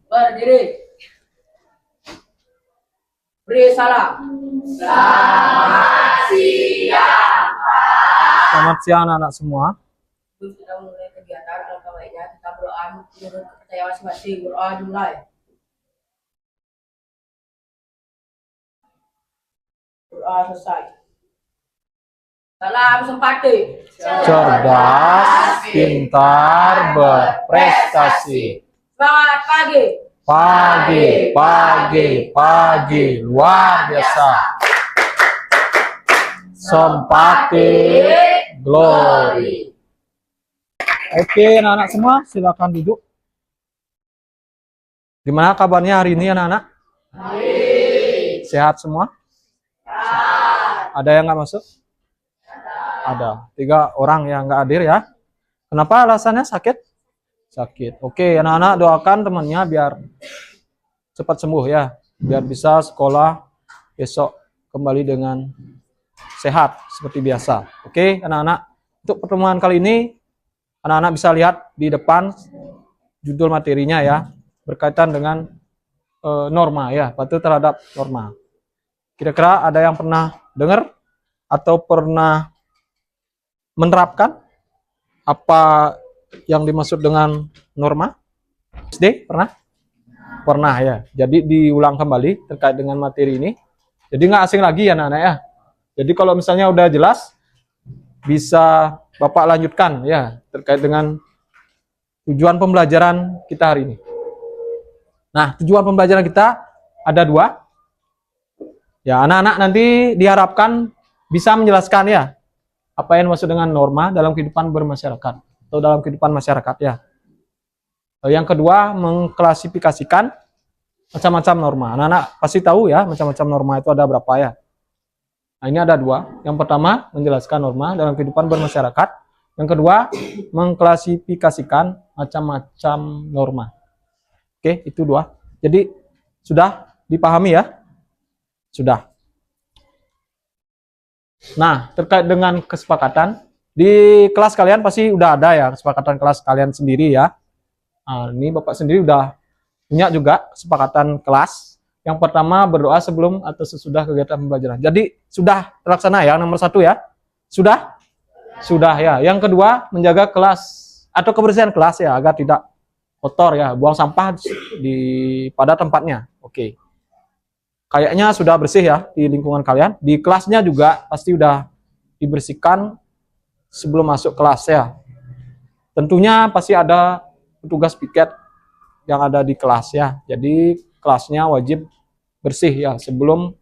Berdiri. Beri salam. Selamat siang. Selamat siang anak-anak semua. Kita mulai kegiatan alangkah baiknya kita berdoa menurut kepercayaan masing-masing. Berdoa dimulai. Berdoa selesai. Salam sempati. Cerdas, pintar, berprestasi. Semangat pagi. Pagi, luar biasa. Sempati, glory. Oke, anak-anak semua, silakan duduk. Gimana kabarnya hari ini, anak-anak? Sehat semua? Ada yang nggak masuk? Ada. 3 orang yang nggak hadir ya. Kenapa alasannya sakit? Sakit. Oke, anak-anak doakan temannya biar cepat sembuh ya. Biar bisa sekolah besok kembali dengan sehat seperti biasa. Oke, anak-anak. Untuk pertemuan kali ini, anak-anak bisa lihat di depan judul materinya ya. Berkaitan dengan norma ya. Patuh terhadap norma. Kira-kira ada yang pernah dengar atau pernah menerapkan apa yang dimaksud dengan norma? SD pernah? Pernah ya. Jadi diulang kembali terkait dengan materi ini. Jadi nggak asing lagi ya anak-anak ya. Jadi kalau misalnya udah jelas, bisa Bapak lanjutkan ya terkait dengan tujuan pembelajaran kita hari ini. Nah, tujuan pembelajaran kita ada 2. Ya, anak-anak nanti diharapkan bisa menjelaskan ya apa yang dimaksud dengan norma dalam kehidupan bermasyarakat atau dalam kehidupan masyarakat ya. Yang kedua, mengklasifikasikan macam-macam norma. Anak-anak pasti tahu ya macam-macam norma itu ada berapa ya. Nah, ini ada 2. Yang pertama, menjelaskan norma dalam kehidupan bermasyarakat. Yang kedua, mengklasifikasikan macam-macam norma. Oke, itu 2. Jadi sudah dipahami ya? Sudah. Nah, terkait dengan kesepakatan, di kelas kalian pasti udah ada ya kesepakatan kelas kalian sendiri ya. Nah, ini Bapak sendiri udah punya juga kesepakatan kelas. Yang pertama, berdoa sebelum atau sesudah kegiatan pembelajaran. Jadi sudah terlaksana ya, nomor 1 ya. Sudah? Sudah ya. Yang kedua, menjaga kelas atau kebersihan kelas ya agar tidak kotor ya, buang sampah pada tempatnya. Oke. Kayaknya sudah bersih ya di lingkungan kalian. Di kelasnya juga pasti udah dibersihkan sebelum masuk kelas ya. Tentunya pasti ada petugas piket yang ada di kelas ya. Jadi kelasnya wajib bersih ya sebelum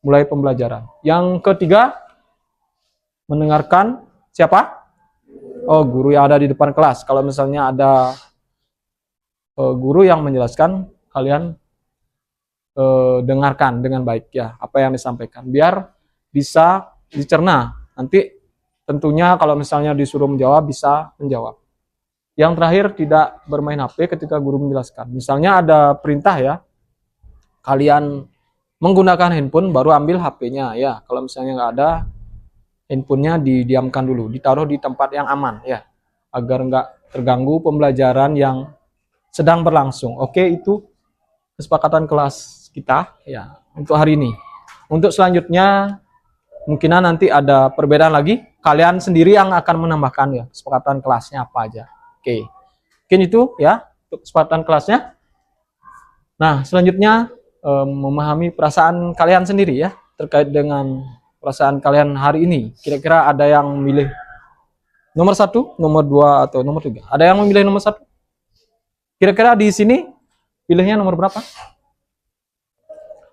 mulai pembelajaran. Yang ketiga, mendengarkan siapa? Oh, guru yang ada di depan kelas. Kalau misalnya ada guru yang menjelaskan, kalian dengarkan dengan baik ya apa yang disampaikan biar bisa dicerna. Nanti tentunya kalau misalnya disuruh menjawab bisa menjawab. Yang terakhir, tidak bermain HP ketika guru menjelaskan. Misalnya ada perintah ya, kalian menggunakan handphone baru ambil HP-nya ya. Kalau misalnya nggak ada, handphonenya didiamkan dulu, ditaruh di tempat yang aman ya, agar nggak terganggu pembelajaran yang sedang berlangsung. Oke, itu kesepakatan kelas kita ya untuk hari ini. Untuk selanjutnya mungkinan nanti ada perbedaan lagi. Kalian sendiri yang akan menambahkan ya kesepakatan kelasnya apa aja. Oke. Mungkin itu ya untuk kesepakatan kelasnya. Nah, selanjutnya memahami perasaan kalian sendiri ya terkait dengan perasaan kalian hari ini. Kira-kira ada yang memilih nomor 1, nomor 2 atau nomor 3? Ada yang memilih nomor 1? Kira-kira di sini pilihnya nomor berapa?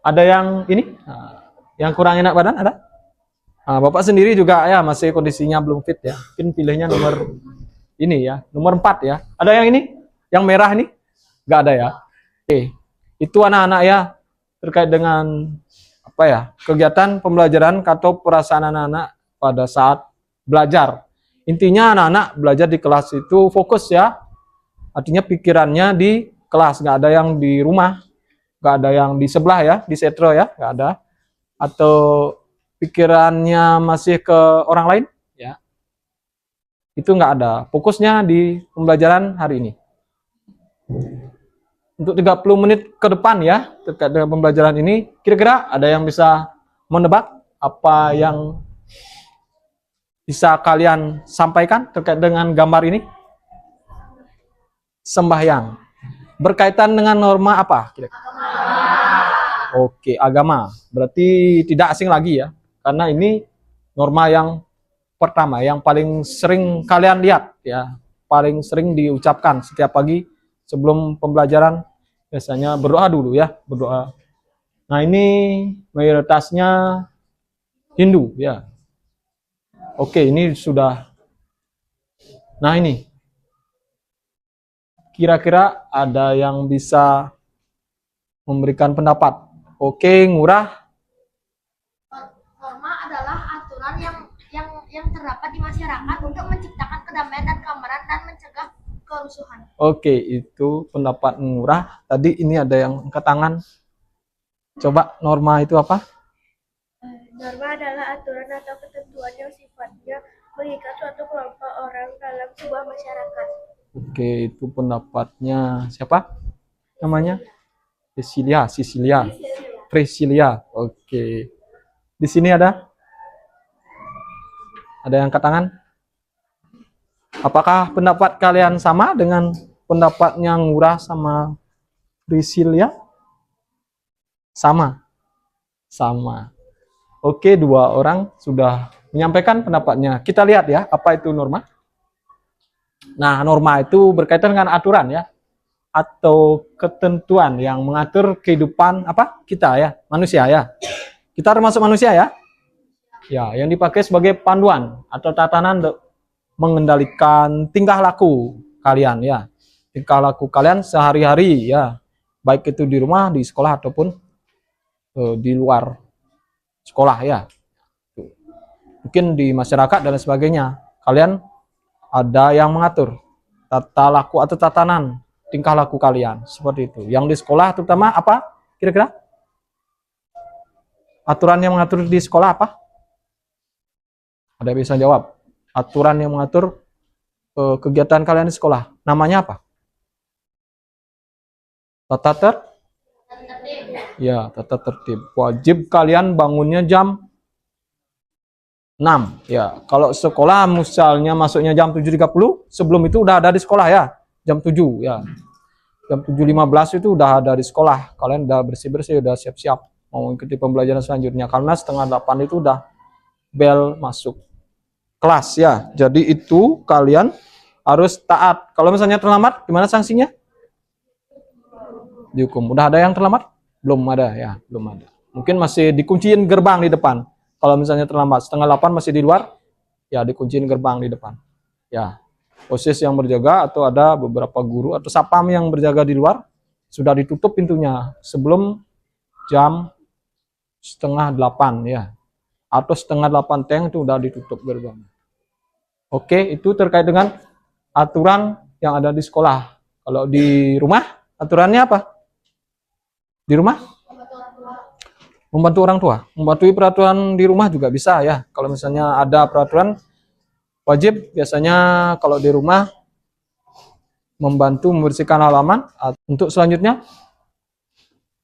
Ada yang ini? Yang kurang enak badan ada? Nah, Bapak sendiri juga ya masih kondisinya belum fit ya. Mungkin pilihnya nomor ini ya, nomor 4 ya. Ada yang ini? Yang merah ini? Nggak ada ya? Oke. Itu anak-anak ya terkait dengan apa ya? Kegiatan pembelajaran atau perasaan anak-anak pada saat belajar. Intinya anak-anak belajar di kelas itu fokus ya. Artinya pikirannya di kelas, nggak ada yang di rumah, nggak ada yang di sebelah ya, di setro ya, nggak ada. Atau pikirannya masih ke orang lain ya. Itu nggak ada. Fokusnya di pembelajaran hari ini. Untuk 30 menit ke depan ya, terkait dengan pembelajaran ini, kira-kira ada yang bisa menebak apa yang bisa kalian sampaikan terkait dengan gambar ini? Sembahyang. Berkaitan dengan norma apa? Oke, agama. Berarti tidak asing lagi ya. Karena ini norma yang pertama, yang paling sering kalian lihat ya. Paling sering diucapkan setiap pagi sebelum pembelajaran, biasanya berdoa dulu ya, berdoa. Nah, ini mayoritasnya Hindu ya. Oke, ini sudah. Nah, ini kira-kira ada yang bisa memberikan pendapat. Oke, ngurah. Norma adalah aturan yang terdapat di masyarakat untuk menciptakan kedamaian dan keamanan dan mencegah kerusuhan. Oke, itu pendapat ngurah. Tadi ini ada yang angkat tangan. Coba norma itu apa? Norma adalah aturan atau ketentuan yang sifatnya mengikat suatu kelompok orang dalam sebuah masyarakat. Oke, itu pendapatnya siapa? Namanya? Priscilia. Oke. Di sini ada? Ada yang angkat tangan? Apakah pendapat kalian sama dengan pendapatnya ngurah sama Priscilia? Sama. Oke, dua orang sudah menyampaikan pendapatnya. Kita lihat ya, apa itu norma? Nah, norma itu berkaitan dengan aturan ya, atau ketentuan yang mengatur kehidupan apa kita ya, manusia ya. Kita termasuk manusia ya. Ya, yang dipakai sebagai panduan atau tatanan untuk mengendalikan tingkah laku kalian ya. Tingkah laku kalian sehari-hari ya, baik itu di rumah, di sekolah ataupun di luar sekolah ya. Mungkin di masyarakat dan sebagainya. Kalian ada yang mengatur tata laku atau tatanan tingkah laku kalian seperti itu. Yang di sekolah terutama apa? Kira-kira? Aturan yang mengatur di sekolah apa? Ada yang bisa jawab? Aturan yang mengatur kegiatan kalian di sekolah. Namanya apa? Tata tertib. Ya, tata tertib. Wajib kalian bangunnya jam 6. Ya, kalau sekolah misalnya masuknya jam 7.30, sebelum itu udah ada di sekolah ya. Jam 7 ya. Jam 7.15 itu udah ada di sekolah. Kalian udah bersih-bersih, udah siap-siap mau mengikuti pembelajaran selanjutnya. Karena setengah 8 itu udah bel masuk kelas ya. Jadi itu kalian harus taat. Kalau misalnya terlambat, gimana sanksinya? Dihukum. Udah ada yang terlambat? Belum ada ya, belum ada. Mungkin masih dikunciin gerbang di depan. Kalau misalnya terlambat, setengah 8 masih di luar, ya dikunciin gerbang di depan. Ya, OSIS yang berjaga atau ada beberapa guru atau sapam yang berjaga di luar, sudah ditutup pintunya sebelum jam setengah 8 ya. Atau setengah 8 teng itu udah ditutup gerbang. Oke, itu terkait dengan aturan yang ada di sekolah. Kalau di rumah, aturannya apa? Di rumah? Membantu orang tua. Membantu peraturan di rumah juga bisa ya. Kalau misalnya ada peraturan wajib, biasanya kalau di rumah membantu membersihkan halaman. Untuk selanjutnya,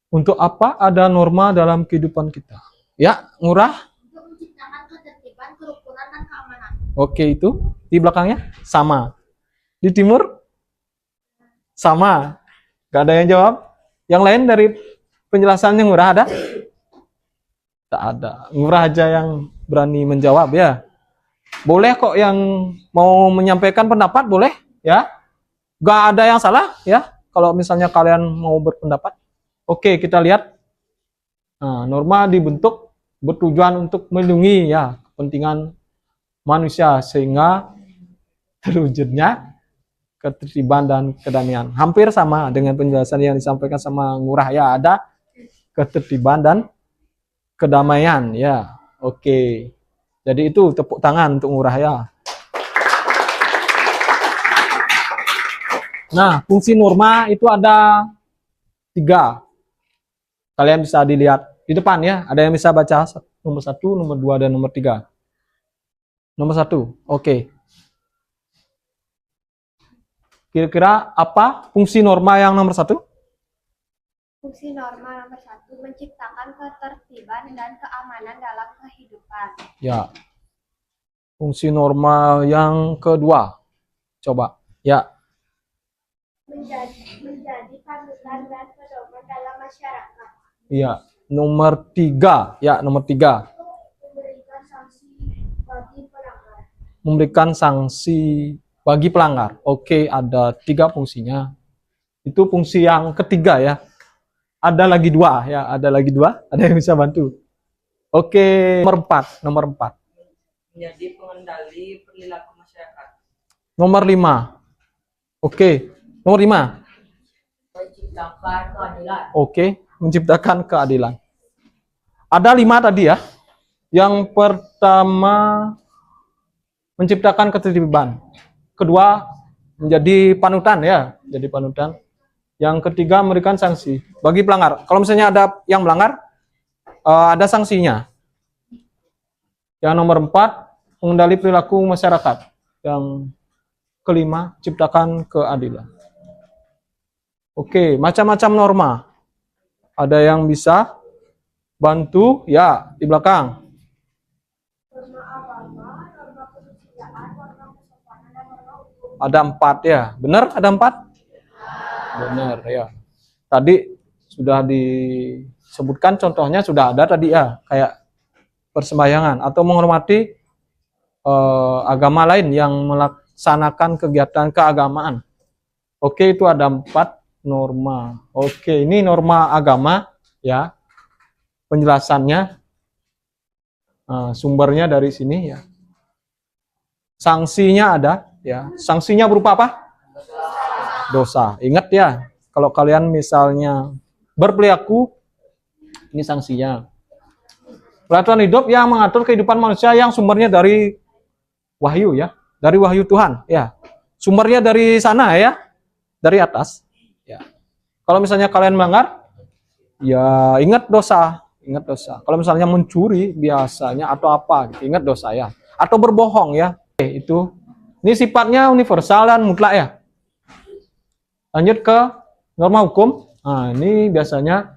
untuk apa ada norma dalam kehidupan kita? Ya, ngurah. Untuk menciptakan ketertiban, kerukunan, dan keamanan. Oke, itu di belakangnya sama. Di timur sama. Gak ada yang jawab. Yang lain dari penjelasannya ngurah ada? Tak ada. Ngurah aja yang berani menjawab ya. Boleh kok yang mau menyampaikan pendapat, boleh ya. Gak ada yang salah ya. Kalau misalnya kalian mau berpendapat. Oke, kita lihat. Nah, norma dibentuk bertujuan untuk melindungi ya kepentingan manusia sehingga terwujudnya ketertiban dan kedamaian. Hampir sama dengan penjelasan yang disampaikan sama ngurah ya, ada ketertiban dan kedamaian ya. Oke. Jadi itu tepuk tangan untuk ngurah ya. Nah, fungsi norma itu ada 3. Kalian bisa dilihat di depan ya. Ada yang bisa baca nomor 1, nomor 2, dan nomor 3. Nomor 1, oke. Kira-kira apa fungsi norma yang nomor 1? Fungsi norma nomor 1 menciptakan ketertiban dan keamanan dalam kehidupan. Ya. Fungsi norma yang kedua. Coba. Ya. Menjadi panutan dan pedoman dalam masyarakat. Iya. Nomor 3. Ya, nomor 3. Memberikan sanksi bagi pelanggar. Memberikan sanksi bagi pelanggar. Oke, ada 3 fungsinya. Itu fungsi yang ketiga ya. Ada lagi 2 ya, ada lagi 2. Ada yang bisa bantu. Oke, nomor 4. Nomor 4. Menjadi pengendali perilaku masyarakat. Nomor 5. Oke, nomor 5. Menciptakan keadilan. Oke, menciptakan keadilan. Ada 5 tadi ya. Yang pertama menciptakan ketertiban. Kedua menjadi panutan ya, jadi panutan. Yang ketiga memberikan sanksi bagi pelanggar. Kalau misalnya ada yang melanggar, ada sanksinya. Yang nomor 4 mengendali perilaku masyarakat. Yang kelima ciptakan keadilan. Oke, macam-macam norma. Ada yang bisa bantu ya di belakang. Norma agama, norma kesusilaan, norma kesopanan, dan norma hukum. Ada 4 ya, benar? Ada 4? Benar ya. Tadi sudah disebutkan contohnya sudah ada tadi ya, kayak persembahyangan atau menghormati agama lain yang melaksanakan kegiatan keagamaan. Oke, itu ada 4 norma. Oke, ini norma agama ya. Penjelasannya sumbernya dari sini ya. Sanksinya ada ya. Sanksinya berupa apa? Dosa. Ingat ya, kalau kalian misalnya berperilaku, ini sanksinya. Peraturan hidup yang mengatur kehidupan manusia yang sumbernya dari wahyu ya, dari wahyu Tuhan ya. Sumbernya dari sana ya, dari atas ya. Kalau misalnya kalian melanggar, ya ingat dosa. Ingat dosa. Kalau misalnya mencuri biasanya atau apa, gitu, ingat dosa ya. Atau berbohong ya. Oke, itu. Ini sifatnya universal dan mutlak ya. Lanjut ke norma hukum. Nah, ini biasanya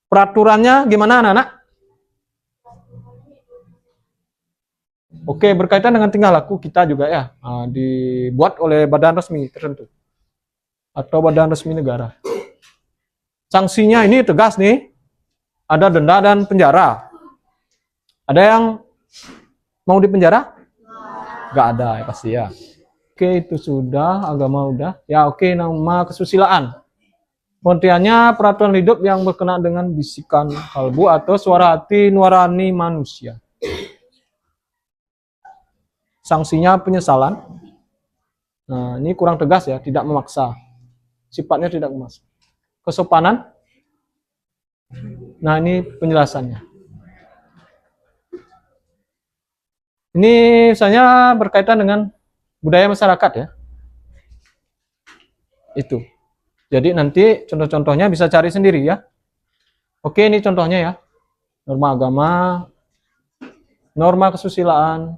peraturannya gimana anak-anak? Oke, berkaitan dengan tingkah laku kita juga ya. Nah, dibuat oleh badan resmi tertentu. Atau badan resmi negara. Sanksinya ini tegas nih. Ada denda dan penjara. Ada yang mau dipenjara? Nggak ada ya pasti ya. Oke, itu sudah. Agama udah. Ya oke, nama kesusilaan. Pengertiannya peraturan hidup yang berkenaan dengan bisikan kalbu atau suara hati nurani manusia. Sanksinya penyesalan. Nah, ini kurang tegas ya, tidak memaksa. Sifatnya tidak memaksa. Kesopanan. Nah, ini penjelasannya. Ini misalnya berkaitan dengan budaya masyarakat ya. Itu. Jadi nanti contoh-contohnya bisa cari sendiri ya. Oke, ini contohnya ya. Norma agama, norma kesusilaan,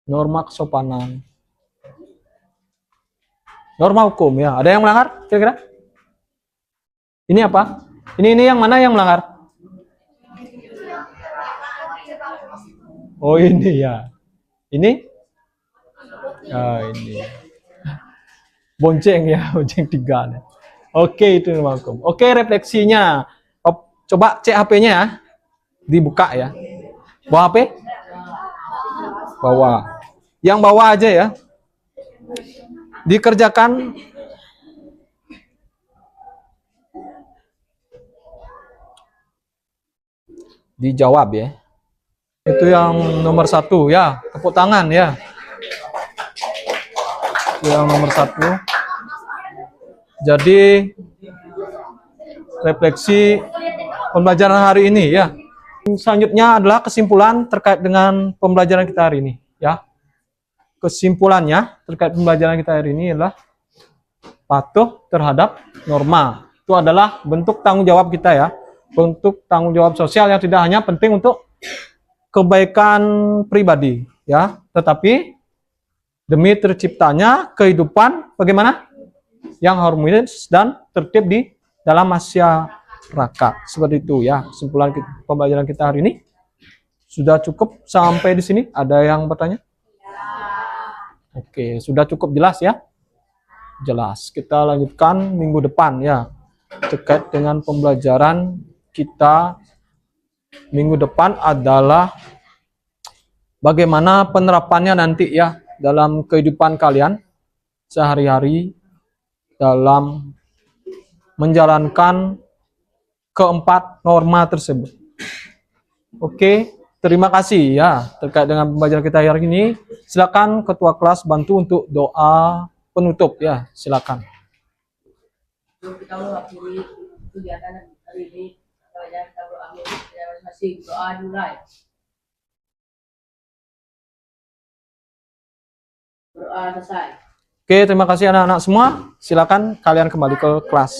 norma kesopanan, norma hukum ya. Ada yang melanggar kira-kira? Ini apa? Ini yang mana yang melanggar? Oh ini ya. Ini? Ah ini. Bonceng ya, bonceng 3 nih. Oke, itu norma hukum. Oke, refleksinya. Coba cek HP-nya ya. Dibuka ya. Bawa HP? Bawa. Yang bawa aja ya. Dikerjakan. Dijawab ya. Itu yang nomor 1 ya. Tepuk tangan ya. Itu yang nomor 1. Jadi refleksi pembelajaran hari ini ya. Selanjutnya adalah kesimpulan terkait dengan pembelajaran kita hari ini ya. Kesimpulannya terkait pembelajaran kita hari ini adalah patuh terhadap norma. Itu adalah bentuk tanggung jawab kita ya. Bentuk tanggung jawab sosial yang tidak hanya penting untuk kebaikan pribadi ya, tetapi demi terciptanya kehidupan bagaimana? Yang harmonis dan tertib di dalam masyarakat. Seperti itu ya, kesimpulan pembelajaran kita hari ini. Sudah cukup sampai di sini? Ada yang bertanya? Oke, sudah cukup jelas ya? Jelas. Kita lanjutkan minggu depan ya. Terkait dengan pembelajaran kita minggu depan adalah bagaimana penerapannya nanti ya dalam kehidupan kalian sehari-hari dalam menjalankan keempat norma tersebut. Oke, terima kasih ya terkait dengan pembelajaran kita hari ini. Silakan ketua kelas bantu untuk doa penutup ya, silakan. Kita mengakhiri kegiatan hari ini. Kita berdoa masing-masing. Doa dimulai. Berdoa selesai. Oke, terima kasih anak-anak semua. Silakan kalian kembali ke kelas.